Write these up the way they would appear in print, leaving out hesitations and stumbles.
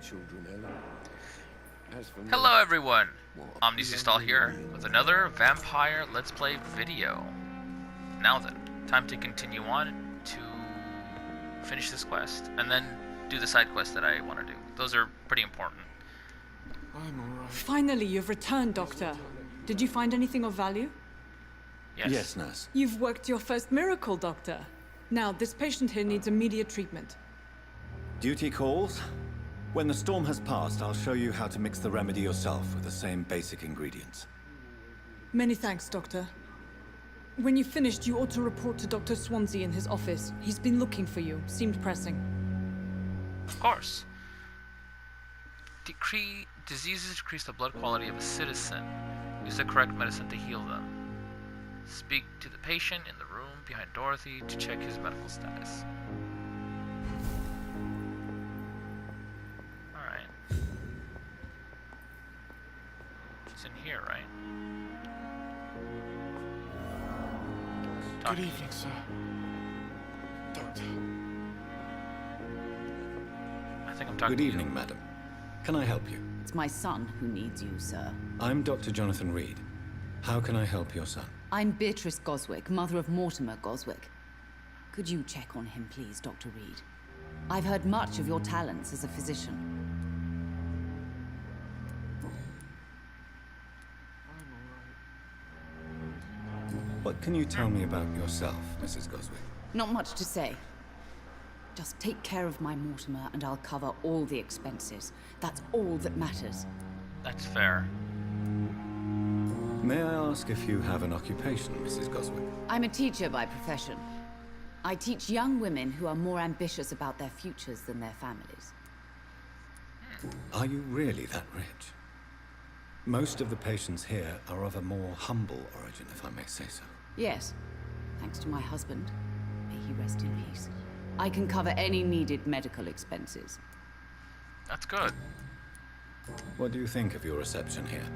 children, Ellen. As for me, Hello everyone, what Omnes-D-Stahl here with another Vampire Let's Play video. Now then, time to continue on to finish this quest, and then do the side quests that I want to do. Those are pretty important. I'm alright. Finally, you've returned, Doctor. Did you find anything of value? Yes. Yes, nurse. You've worked your first miracle, Doctor. Now, this patient here needs immediate treatment. Duty calls. When the storm has passed, I'll show you how to mix the remedy yourself with the same basic ingredients. Many thanks, Doctor. When you've finished, you ought to report to Dr. Swansea in his office. He's been looking for you. Seemed pressing. Of course. Diseases decrease the blood quality of a citizen. Use the correct medicine to heal them. Speak to the patient in the room behind Dorothy to check his medical status. Alright. It's in here, right? Good evening, sir. Doctor. I think I'm talking Good evening, madam. Can I help you? It's my son who needs you, sir. I'm Dr. Jonathan Reed. How can I help your son? I'm Beatrice Goswick, mother of Mortimer Goswick. Could you check on him, please, Dr. Reed? I've heard much of your talents as a physician. What can you tell me about yourself, Mrs. Goswick? Not much to say. Just take care of my Mortimer and I'll cover all the expenses. That's all that matters. That's fair. May I ask if you have an occupation, Mrs. Goswick? I'm a teacher by profession. I teach young women who are more ambitious about their futures than their families. Are you really that rich? Most of the patients here are of a more humble origin, if I may say so. Yes, thanks to my husband. May he rest in peace. I can cover any needed medical expenses. That's good. What do you think of your reception here?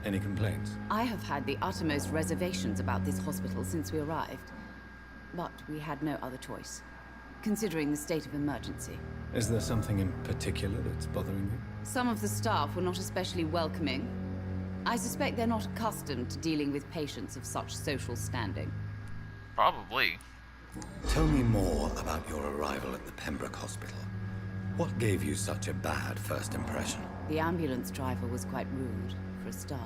Any complaints? I have had the uttermost reservations about this hospital since we arrived. But we had no other choice, considering the state of emergency. Is there something in particular that's bothering you? Some of the staff were not especially welcoming. I suspect they're not accustomed to dealing with patients of such social standing. Probably. Tell me more about your arrival at the Pembroke Hospital. What gave you such a bad first impression? The ambulance driver was quite rude, for a start.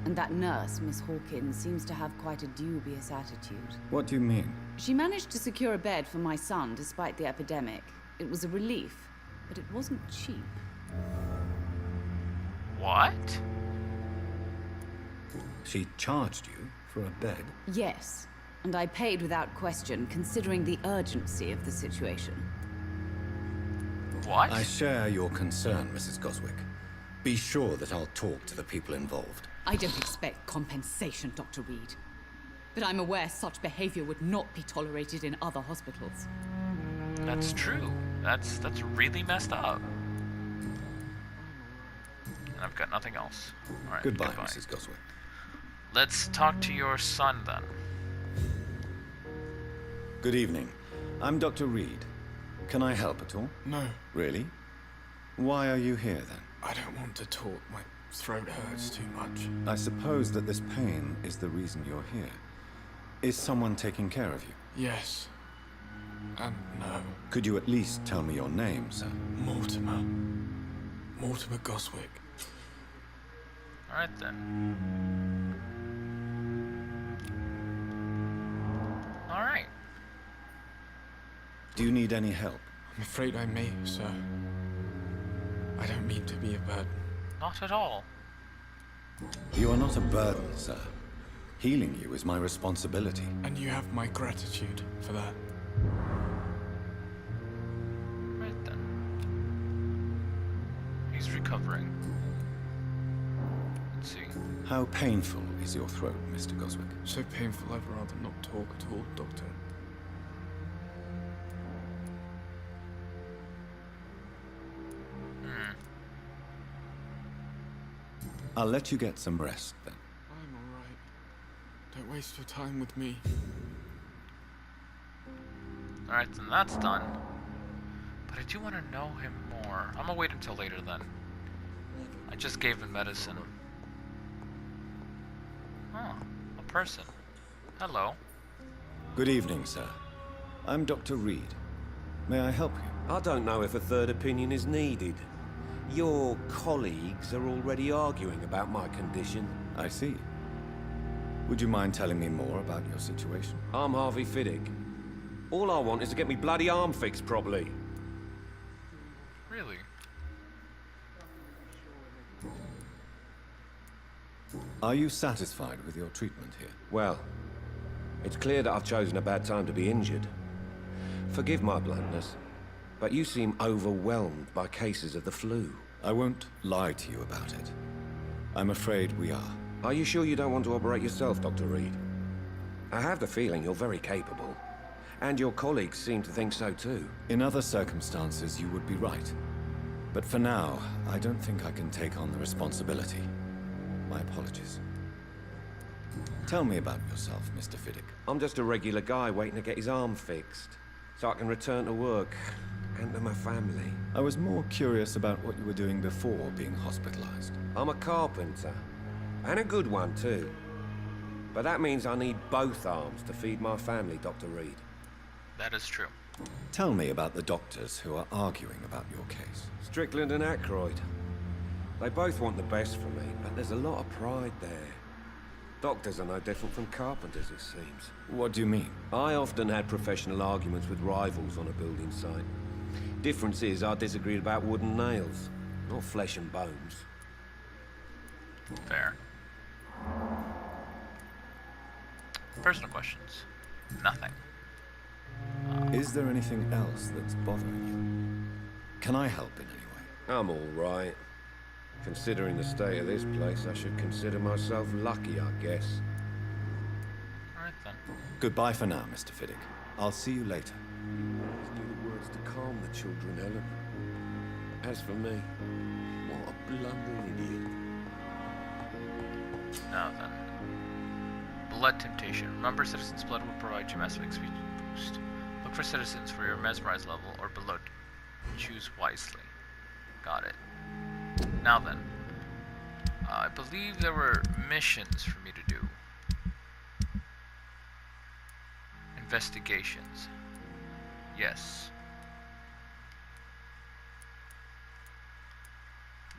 And that nurse, Miss Hawkins, seems to have quite a dubious attitude. What do you mean? She managed to secure a bed for my son despite the epidemic. It was a relief, but it wasn't cheap. What? She charged you for a bed? Yes, and I paid without question, considering the urgency of the situation. What? I share your concern, Mrs. Goswick. Be sure that I'll talk to the people involved. I don't expect compensation, Dr. Reed. But I'm aware such behavior would not be tolerated in other hospitals. That's true. That's really messed up. And I've got nothing else. All right, Goodbye, Mrs. Goswick. Let's talk to your son then. Good evening. I'm Dr. Reed. Can I help at all? No, Really? Why are you here then? I don't want to talk. My throat hurts too much. I suppose that this pain is the reason you're here. Is someone taking care of you? Yes. And no. Could you at least tell me your name, sir? Mortimer. Mortimer Goswick. All right then. All right. Do you need any help? I'm afraid I may, sir. I don't mean to be a burden. Not at all. You are not a burden, sir. Healing you is my responsibility. And you have my gratitude for that. Right then. He's recovering. Let's see. How painful is your throat, Mr. Goswick? So painful I'd rather not talk at all, Doctor. I'll let you get some rest, then. I'm alright. Don't waste your time with me. Alright, then that's done. But I do want to know him more. anymore. I'm gonna wait until later then. I just gave him medicine. Oh, a person. Hello. Good evening, sir. I'm Dr. Reed. May I help you? I don't know if a third opinion is needed. Your colleagues are already arguing about my condition. I see. Would you mind telling me more about your situation? I'm Harvey Fiddick. All I want is to get me bloody arm fixed properly. Really? Are you satisfied with your treatment here? Well, it's clear that I've chosen a bad time to be injured. Forgive my bluntness, but you seem overwhelmed by cases of the flu. I won't lie to you about it. I'm afraid we are. Are you sure you don't want to operate yourself, Dr. Reed? I have the feeling you're very capable. And your colleagues seem to think so too. In other circumstances, you would be right. But for now, I don't think I can take on the responsibility. My apologies. Tell me about yourself, Mr. Fiddick. I'm just a regular guy waiting to get his arm fixed, so I can return to work and to my family. I was more curious about what you were doing before being hospitalized. I'm a carpenter, and a good one too. But that means I need both arms to feed my family, Dr. Reed. That is true. Tell me about the doctors who are arguing about your case. Strickland and Aykroyd. They both want the best for me, but there's a lot of pride there. Doctors are no different from carpenters, it seems. What do you mean? I often had professional arguments with rivals on a building site. Difference is I disagreed about wooden nails, not flesh and bones. Fair. Personal questions. Nothing. Is there anything else that's bothering you? Can I help in any way? I'm all right. Considering the state of this place, I should consider myself lucky, I guess. Alright then. Goodbye for now, Mr. Fiddick. I'll see you later. You always knew the words to calm the children, Helen. As for me, what a blundering idiot. Now then. Blood temptation. Remember, citizens' blood will provide you massive XP boost. Look for citizens for your mesmerized level or below. Choose wisely. Got it. Now then. I believe there were missions for me to do. Investigations. Yes.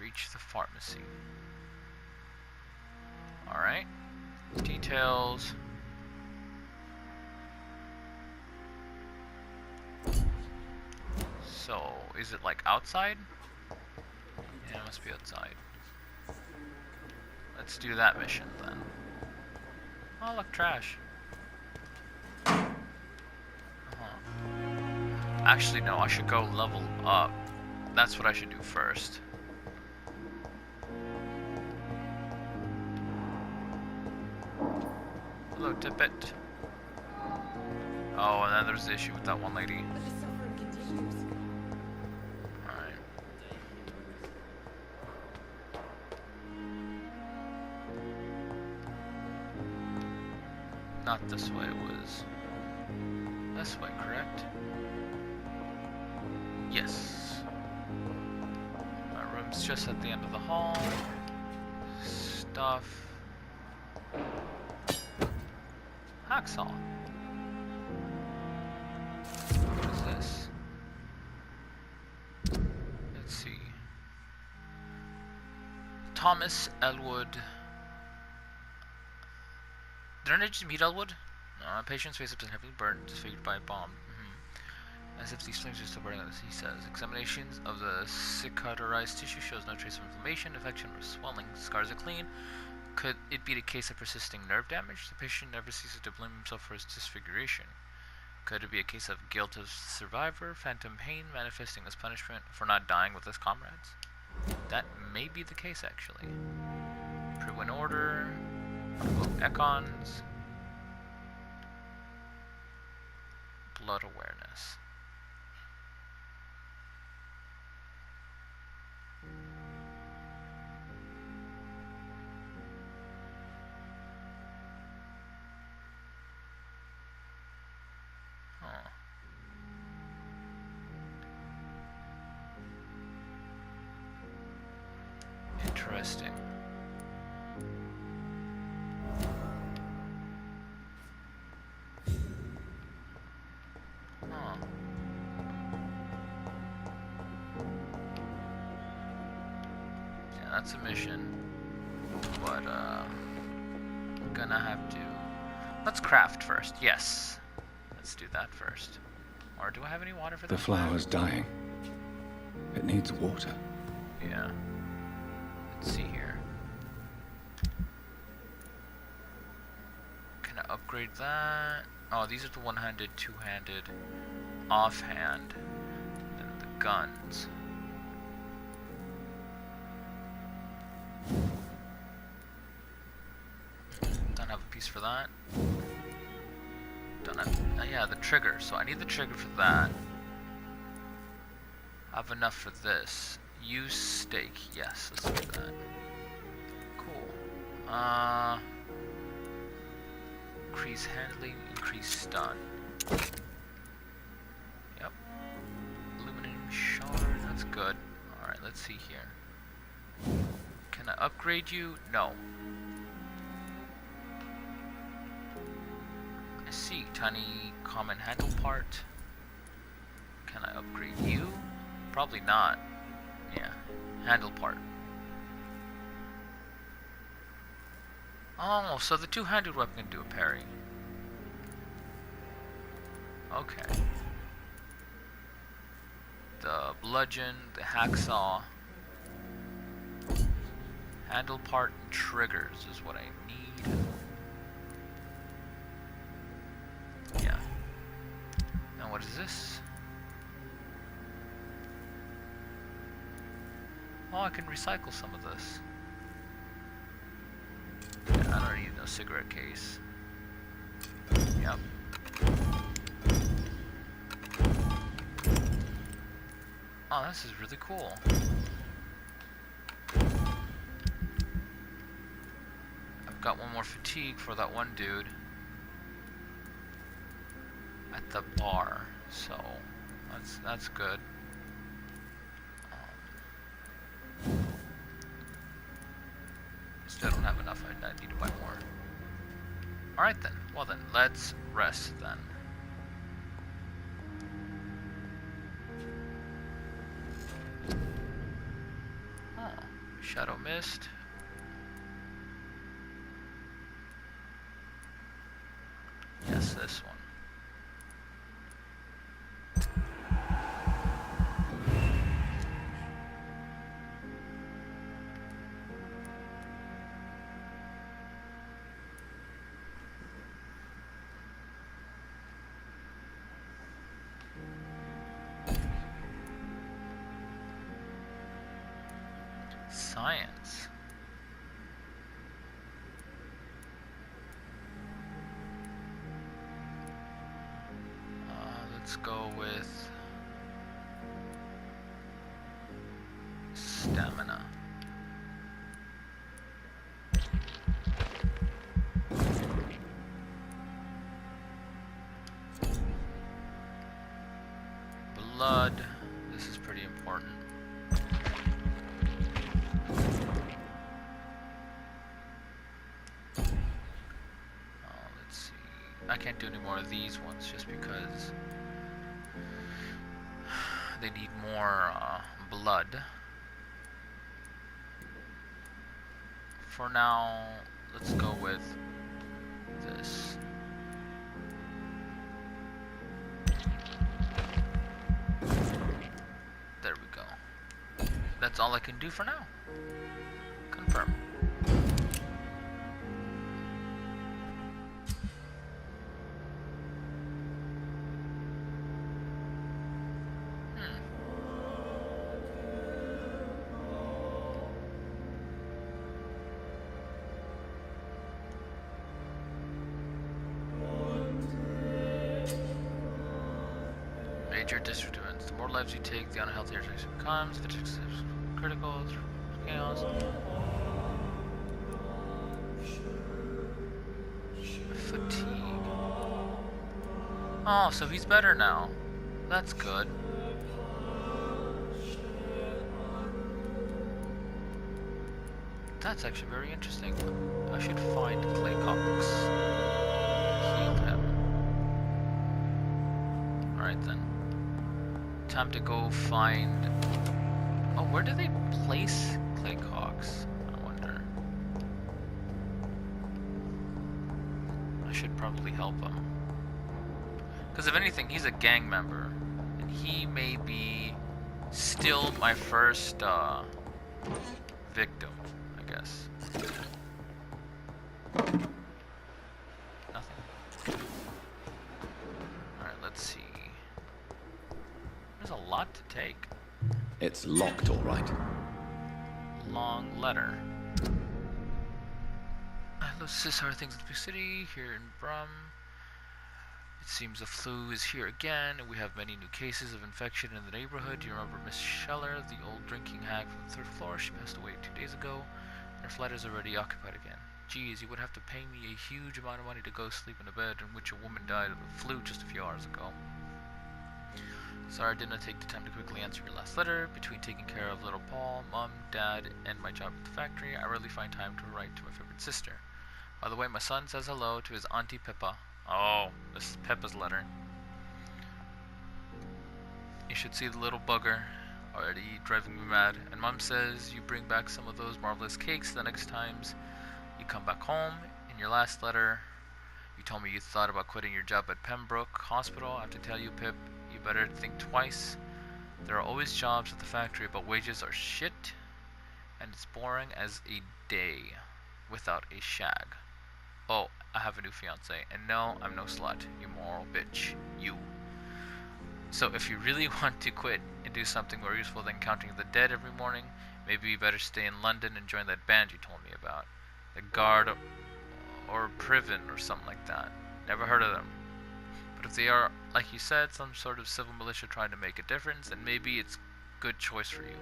Reach the pharmacy. Alright. Details. So, is it like outside? Yeah, it must be outside. Let's do that mission then. Oh, look, trash. Actually, no, I should go level up. That's what I should do first. Hello, Tippet. Oh, and then there's the issue with that one lady. Alright. Not this way, it was this way, correct? Yes. My room's just at the end of the hall. Stuff. Hacksaw. What is this? Let's see. Thomas Elwood. Did I just meet Elwood? Patient's face has been heavily burned, disfigured by a bomb. As if these flames are still burning, as he says. Examinations of the cicatrized tissue shows no trace of inflammation, infection, or swelling. Scars are clean. Could it be the case of persisting nerve damage? The patient never ceases to blame himself for his disfiguration. Could it be a case of guilt of survivor, phantom pain manifesting as punishment for not dying with his comrades? That may be the case, actually. Prove an order. Econs. Blood awareness. Interesting. Huh. Yeah, that's a mission. But, I'm gonna have to... Let's craft first. Yes. Let's do that first. Or do I have any water for The flower's dying. It needs water. Yeah. Let's see here. Can I upgrade that? Oh, these are the one-handed, two-handed, offhand, and the guns. Don't have a piece for that. Don't have. Yeah, the trigger. So I need the trigger for that. I have enough for this. Use stake. Yes, let's do that. Cool. Increase handling, increase stun. Yep. Illuminating shard, that's good. Alright, let's see here. Can I upgrade you? No. I see. Tiny common handle part. Can I upgrade you? Probably not. Yeah. Handle part. Oh, so the two-handed weapon can do a parry. Okay. The bludgeon, the hacksaw, handle part, and triggers is what I need. Yeah. And what is this? Oh, I can recycle some of this. Yeah, I don't need no cigarette case. Yep. Oh, this is really cool. I've got one more fatigue for that one dude at the bar, so that's good. Still don't have enough. I need to buy more. Alright then. Well then, let's rest then. Oh, Shadow Mist. Yes, this one. Science. Let's go with stamina. Blood. This is pretty important. I can't do any more of these ones just because they need more blood. For now, let's go with this. There we go. That's all I can do for now. Confirm. Major district events. The more lives you take, the unhealthier it becomes. The critical chaos. Fatigue. Oh, so he's better now. That's good. That's actually very interesting. I should find Clay Cox. Heal him. Alright then. Time to go find... Oh, where do they place Clay Cox? I wonder. I should probably help him. Because if anything, he's a gang member. And he may be still my first victim, I guess. Nothing. Alright, let's see. There's a lot to take. It's locked, all right. Long letter. This are things in the big city, here in Brum. It seems the flu is here again, and we have many new cases of infection in the neighborhood. Do you remember Miss Scheller, the old drinking hag from the 3rd floor? She passed away 2 days ago. Her flat is already occupied again. Geez, you would have to pay me a huge amount of money to go sleep in a bed in which a woman died of the flu just a few hours ago. Sorry I did not take the time to quickly answer your last letter. Between taking care of little Paul, Mom, Dad, and my job at the factory, I rarely find time to write to my favorite sister. By the way, my son says hello to his Auntie Pippa. Oh, this is Pippa's letter. You should see the little bugger, already driving me mad. And Mom says you bring back some of those marvelous cakes the next times you come back home. In your last letter, you told me you thought about quitting your job at Pembroke Hospital. I have to tell you, Pip, you better think twice. There are always jobs at the factory, but wages are shit, and it's boring as a day without a shag. Oh, I have a new fiance, and no, I'm no slut, you moral bitch, you. So if you really want to quit and do something more useful than counting the dead every morning, maybe you better stay in London and join that band you told me about. The Guard or Priven or something like that. Never heard of them. But if they are, like you said, some sort of civil militia trying to make a difference, then maybe it's a good choice for you.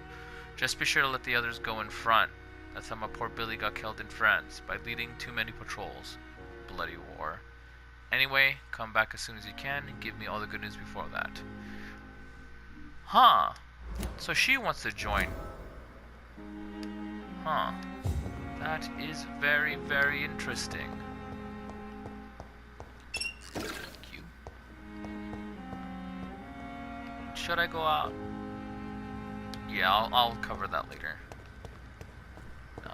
Just be sure to let the others go in front. That's how my poor Billy got killed in France, by leading too many patrols. Bloody war. Anyway, come back as soon as you can and give me all the good news before that. Huh. So she wants to join. Huh. That is very, very interesting. Thank you. Should I go out? Yeah, I'll cover that later. No.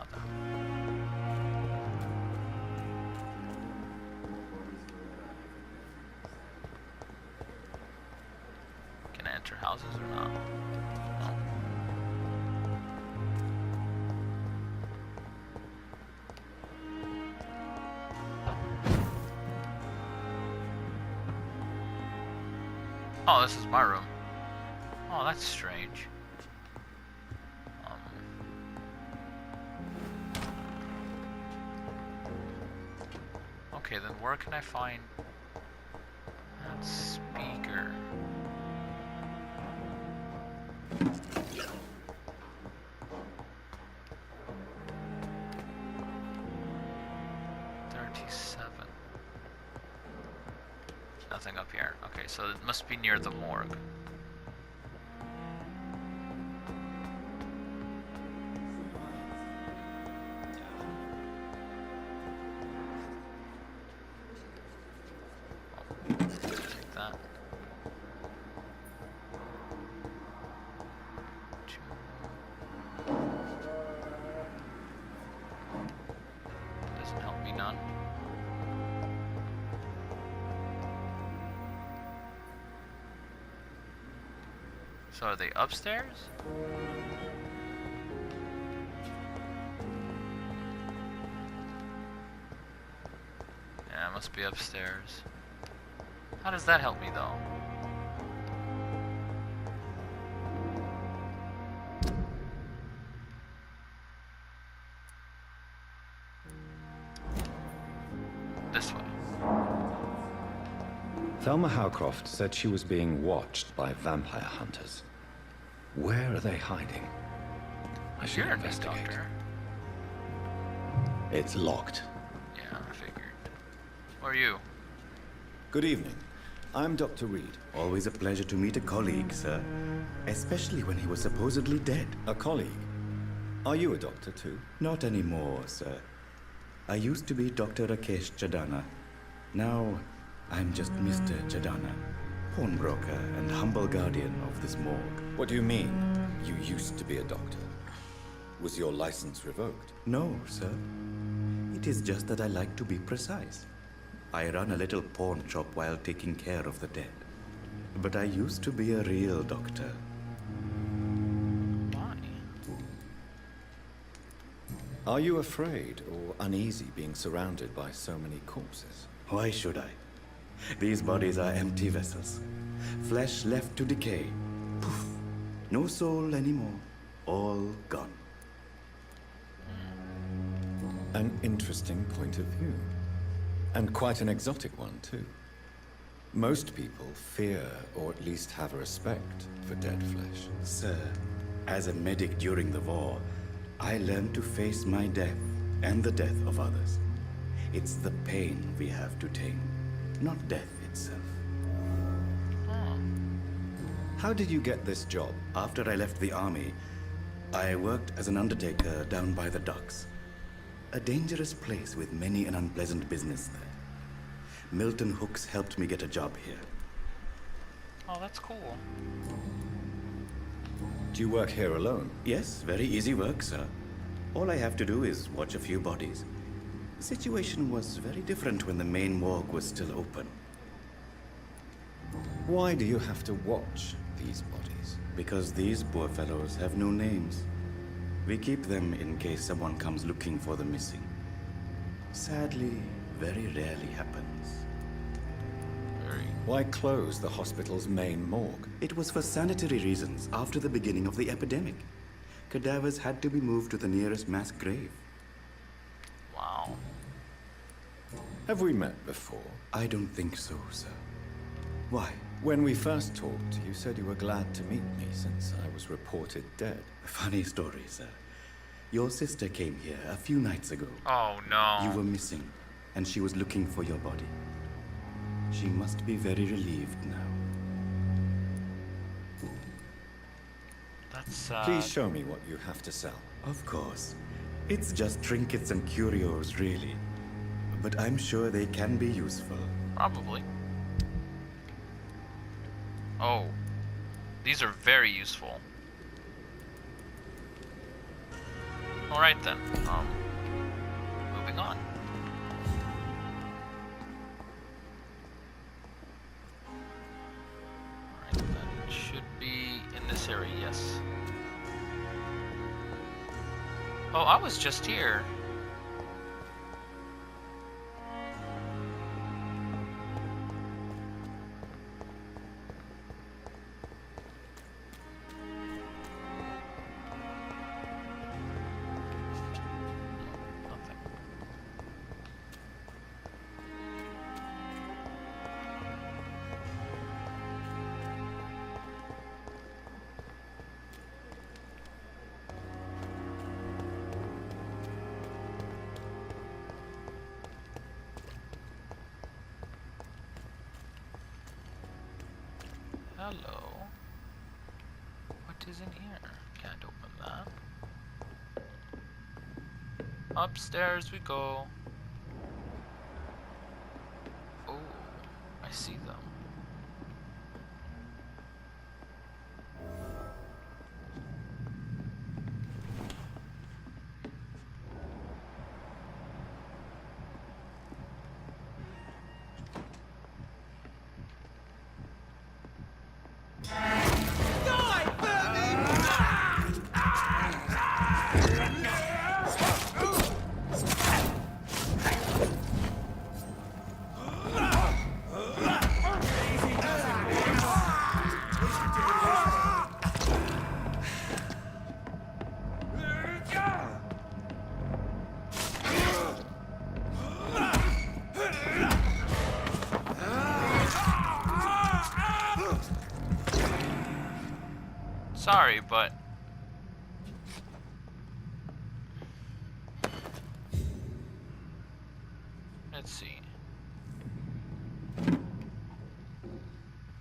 Can I enter houses or not? No. Oh, this is my room. Oh, that's strange. Okay, then where can I find that speaker? Nothing up here. Okay, so it must be near the morgue. Take that. Doesn't help me none. So are they upstairs? Yeah, it must be upstairs. How does that help me though? This way. Thelma Howcroft said she was being watched by vampire hunters. Where are they hiding? I should You're a new investigate. doctor. It's locked. Yeah, I figured. Who are you? Good evening. I'm Dr. Reed. Always a pleasure to meet a colleague, sir. Especially when he was supposedly dead. A colleague? Are you a doctor too? Not anymore, sir. I used to be Dr. Rakesh Chadana. Now, I'm just Mr. Chadana, pawnbroker and humble guardian of this morgue. What do you mean, you used to be a doctor? Was your license revoked? No, sir. It is just that I like to be precise. I run a little pawn shop while taking care of the dead. But I used to be a real doctor. Why? Are you afraid or uneasy being surrounded by so many corpses? Why should I? These bodies are empty vessels. Flesh left to decay. Poof. No soul anymore. All gone. An interesting point of view. And quite an exotic one, too. Most people fear, or at least have a respect, for dead flesh. Sir, as a medic during the war, I learned to face my death and the death of others. It's the pain we have to tame, not death itself. How did you get this job? After I left the army, I worked as an undertaker down by the docks. A dangerous place with many an unpleasant business there. Milton Hooks helped me get a job here. Oh, that's cool. Do you work here alone? Yes, very easy work, sir. All I have to do is watch a few bodies. The situation was very different when the main morgue was still open. Why do you have to watch these bodies? Because these poor fellows have no names. We keep them in case someone comes looking for the missing. Sadly, very rarely happens. Why close the hospital's main morgue? It was for sanitary reasons after the beginning of the epidemic. Cadavers had to be moved to the nearest mass grave. Wow. Have we met before? I don't think so, sir. Why? When we first talked, you said you were glad to meet me since I was reported dead. Funny story, sir. Your sister came here a few nights ago. Oh no. You were missing, and she was looking for your body. She must be very relieved now. That's Please show me what you have to sell. Of course. It's just trinkets and curios, really. But I'm sure they can be useful. Probably. Oh. These are very useful. Alright then. Moving on. Alright, that should be in this area, yes. Oh, I was just here. Nothing. Hello. What is in here? Can't open that. Upstairs we go. Oh, I see them. Sorry, but let's see.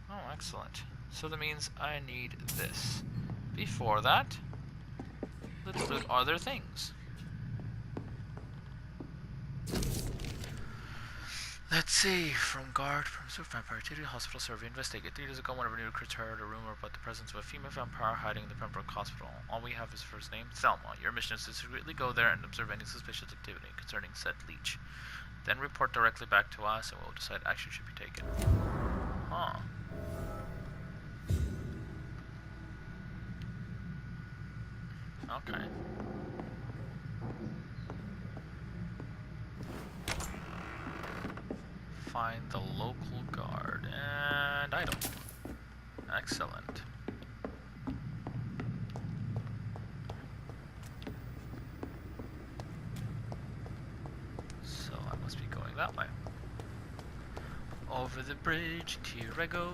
Oh, excellent. So that means I need this. Before that, let's loot other things. Let's see. From guard, from super vampire to the hospital survey. Investigate. 3 days ago, one of our new recruits heard a rumor about the presence of a female vampire hiding in the Pembroke Hospital. All we have is first name, Thelma. Your mission is to secretly go there and observe any suspicious activity concerning said leech. Then report directly back to us, and we'll decide action should be taken. Huh. Okay. Find the local guard and item. Excellent. So I must be going that way. Over the bridge, here I go.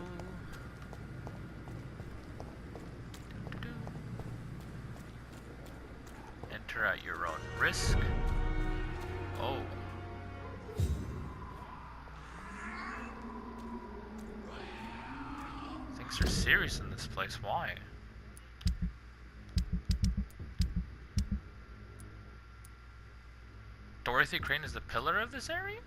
Enter at your own risk. Oh. Things are serious in this place. Why? Dorothy Crane is the pillar of this area?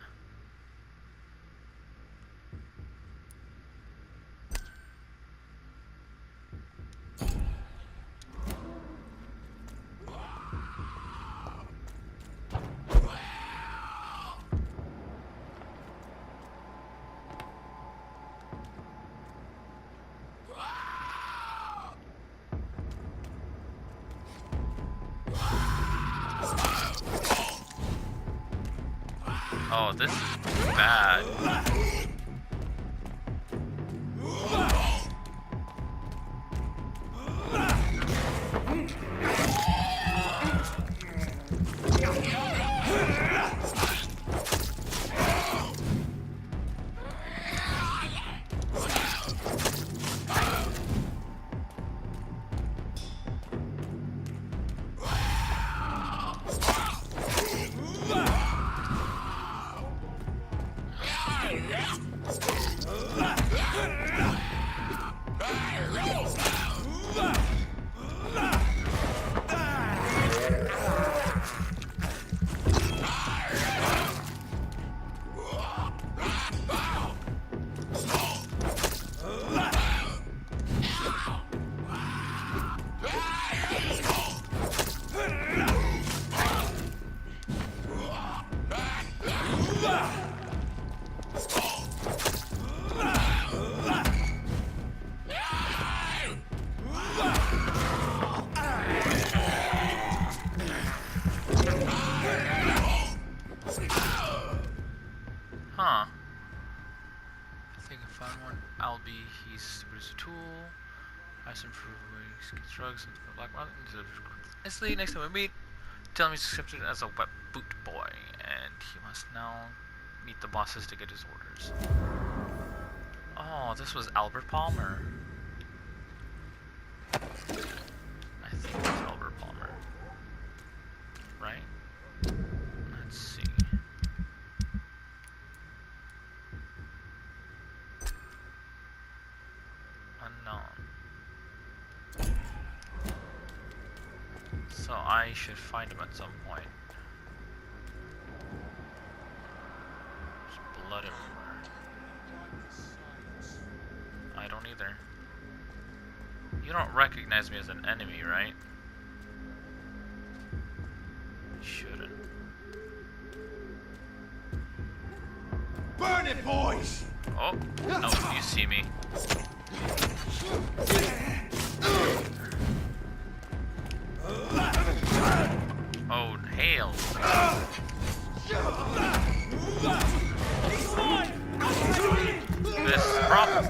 Oh, this is bad. Huh. I think I found one. Albie, he's stupid as a tool. Has improved ways, gets drugs into the black market. Instantly, next time we meet, tell him he's accepted as a wet boot boy, and he must now meet the bosses to get his orders. Oh, this was Albert Palmer. I think it was Albert Palmer. Right? Let's see. Unknown. So I should find him at some point. There's blood everywhere. I don't either. You don't recognize me as an enemy, right? Shouldn't. Burn it, boys! Oh, no, you see me. Oh, hail. This problem.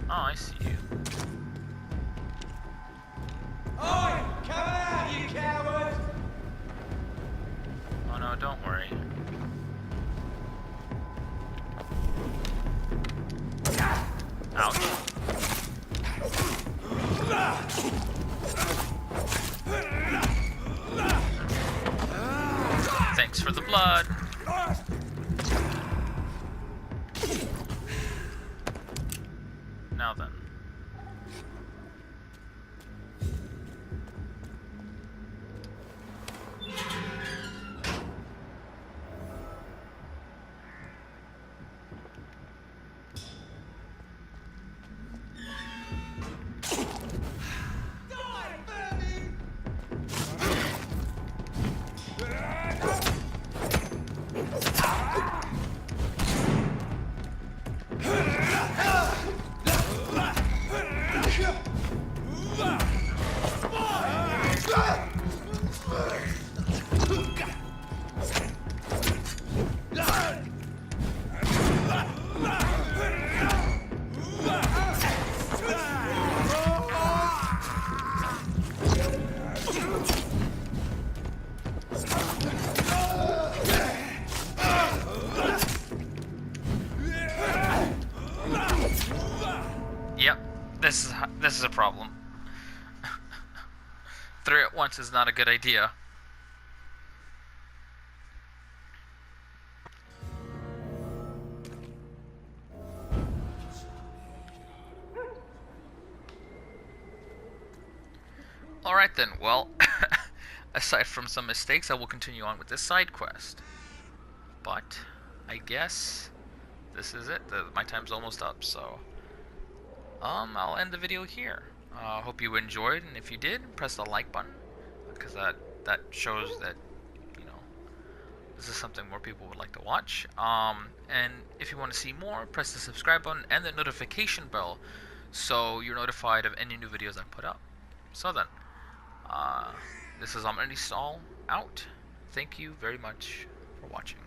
Oh, I see you. Oi! Come out, you coward! Oh no, don't worry. Ouch. Thanks for the blood. Now then. Yep, this is a problem. 3 at once is not a good idea. Alright then, well, aside from some mistakes, I will continue on with this side quest. But, I guess this is it. My time's almost up, so I'll end the video here. Hope you enjoyed, and if you did, press the like button, because that shows that, you know, this is something more people would like to watch. And if you want to see more, press the subscribe button and the notification bell, so you're notified of any new videos I put up. So then, this is Omnes-D-Stahl out. Thank you very much for watching.